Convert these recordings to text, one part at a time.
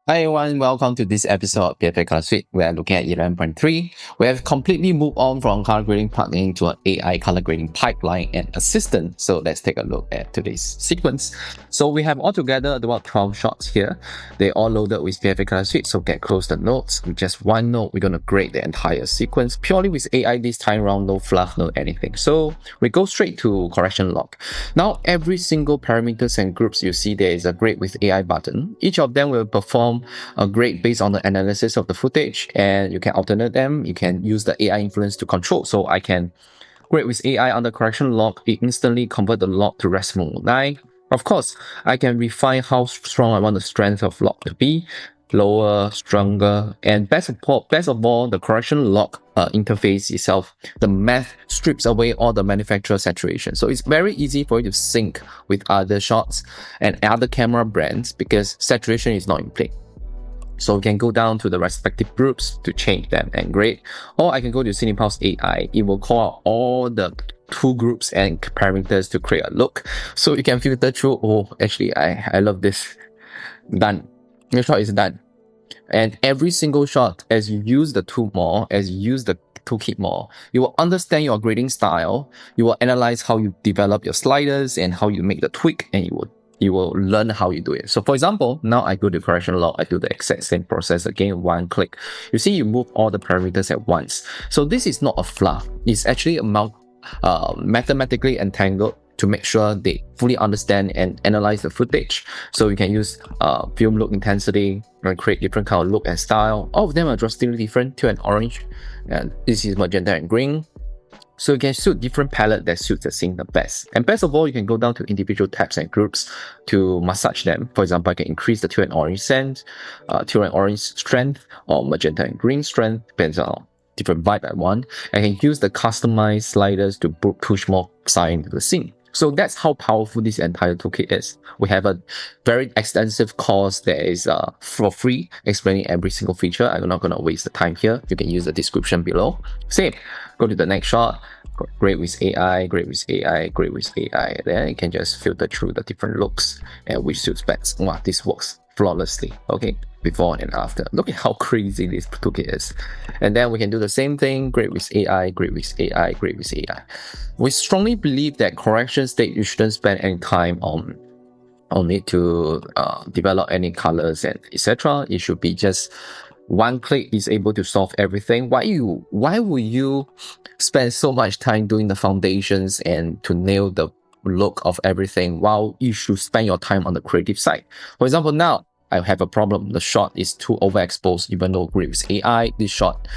Hi everyone, welcome to this episode of PFA Color Suite. We are looking at 11.3. We have completely moved on from color grading plugin to an AI color grading pipeline and assistant. So let's take a look at today's sequence. So we have altogether about 12 shots here. They're all loaded with PFA Color Suite, so get close to the notes. With just one note, we're going to grade the entire sequence purely with AI this time around, no fluff, no anything. So we go straight to correction log. Now, every single parameters and groups you see there is a grade with AI button. Each of them will perform a grade based on the analysis of the footage, and you can alternate them. You can use the AI influence to control. So I can grade with AI on the correction log. It instantly convert the log to Rec.709. Of course, I can refine how strong I want the strength of log to be, lower, stronger, and best of all, the correction log interface itself, the math strips away all the manufacturer saturation. So it's very easy for you to sync with other shots and other camera brands because saturation is not in play. So we can go down to the respective groups to change them and grade, or I can go to CinePulse AI. It will call out all the two groups and parameters to create a look. So you can filter through. Oh, actually, I love this. Done. Your shot is done. And every single shot, as you use the tool more, as you use the toolkit more, you will understand your grading style. You will analyze how you develop your sliders and how you make the tweak, and you will learn how you do it. So for example, now I go to correction log, I do the exact same process again, one click. You see, you move all the parameters at once. So this is not a fluff. It's actually mathematically entangled to make sure they fully understand and analyze the footage. So you can use film look intensity and create different kind of look and style. All of them are drastically different, teal and orange. And this is magenta and green. So you can suit different palette that suits the scene the best. And best of all, you can go down to individual tabs and groups to massage them. For example, I can increase the teal and orange scent, teal and orange strength, or magenta and green strength, depends on different vibe I want. I can use the customized sliders to push more cyan into the scene. So that's how powerful this entire toolkit is. We have a very extensive course that is for free, explaining every single feature. I'm not going to waste the time here. You can use the description below. Same. Go to the next shot. Grade with AI, grade with AI, grade with AI. Then you can just filter through the different looks and which suits best. Wow, this works flawlessly. Okay, before and after. Look at how crazy this toolkit is. And then we can do the same thing, grade with AI, grade with AI, grade with AI. We strongly believe that correction state, you shouldn't spend any time on it to develop any colors and etc. It should be just one click is able to solve everything. Why would you spend so much time doing the foundations and to nail the look of everything while you should spend your time on the creative side? For example, now I have a problem. The shot is too overexposed, even though grade with AI, this shot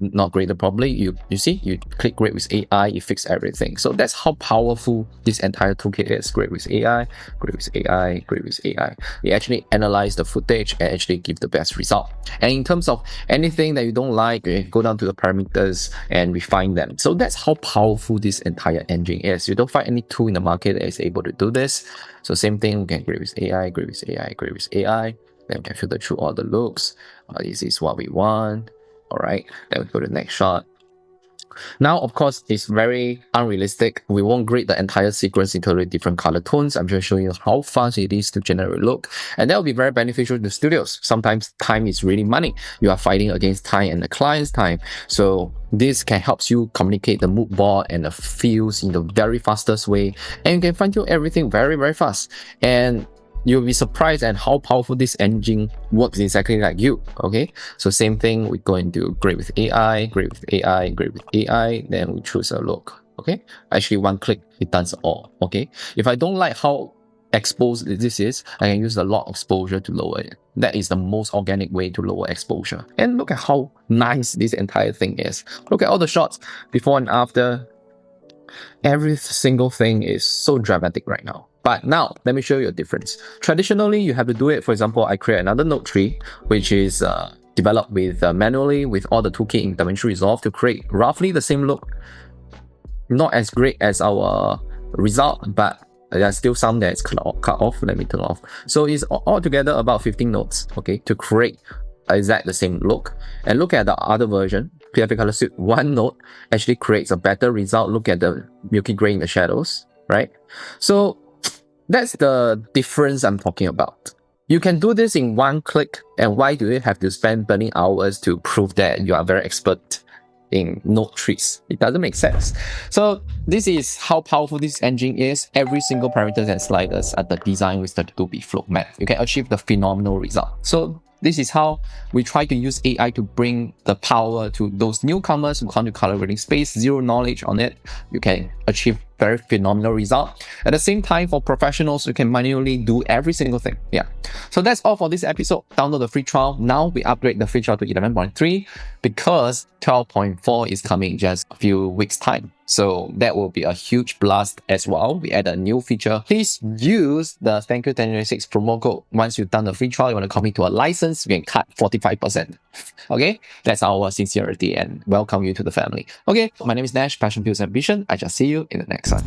not graded properly. You see, you click grade with AI, it fix everything. So that's how powerful this entire toolkit is. Grade with AI, grade with AI, grade with AI. It actually analyze the footage and actually give the best result. And in terms of anything that you don't like, you go down to the parameters and refine them. So that's how powerful this entire engine is. You don't find any tool in the market that is able to do this. So same thing, we can grade with AI, grade with AI, grade with AI. Then we can filter through all the looks. This is what we want. All right, then we go to the next shot. Now, of course, it's very unrealistic. We won't grade the entire sequence into different color tones. I'm just showing you how fast it is to generate look. And that will be very beneficial to the studios. Sometimes time is really money. You are fighting against time and the client's time. So this can help you communicate the mood board and the feels in the very fastest way. And you can fine tune everything very, very fast. And you'll be surprised at how powerful this engine works exactly like you. Okay, so same thing, we go into grade with AI, grade with AI, grade with AI, then we choose a look. Okay, actually one click, it does all. Okay, if I don't like how exposed this is, I can use the log exposure to lower it. That is the most organic way to lower exposure. And look at how nice this entire thing is. Look at all the shots before and after. Every single thing is so dramatic right now. But now, let me show you a difference. Traditionally, you have to do it. For example, I create another node tree, which is developed with manually with all the toolkit in DaVinci Resolve to create roughly the same look. Not as great as our result, but there's still some that's cut off. Let me turn off. So it's altogether about 15 nodes, okay, to create exactly the same look. And look at the other version, PFA Color Suite, one node actually creates a better result. Look at the milky gray in the shadows, right? So that's the difference I'm talking about. You can do this in one click, and why do you have to spend burning hours to prove that you are very expert in node trees? It doesn't make sense. So this is how powerful this engine is. Every single parameters and sliders are designed with 32-bit float map. You can achieve the phenomenal result. So this is how we try to use AI to bring the power to those newcomers who come to color grading space, zero knowledge on it. You can achieve very phenomenal result. At the same time, for professionals, you can manually do every single thing. Yeah. So that's all for this episode. Download the free trial. Now we upgrade the free trial to 11.3 because 12.4 is coming in just a few weeks time. So that will be a huge blast as well. We add a new feature. Please use the Thank You 1026 promo code. Once you've done the free trial, you want to commit to a license, you can cut 45%. Okay, that's our sincerity and welcome you to the family. Okay, my name is Nash, Passion, Pills, Ambition. I just see you in the next one.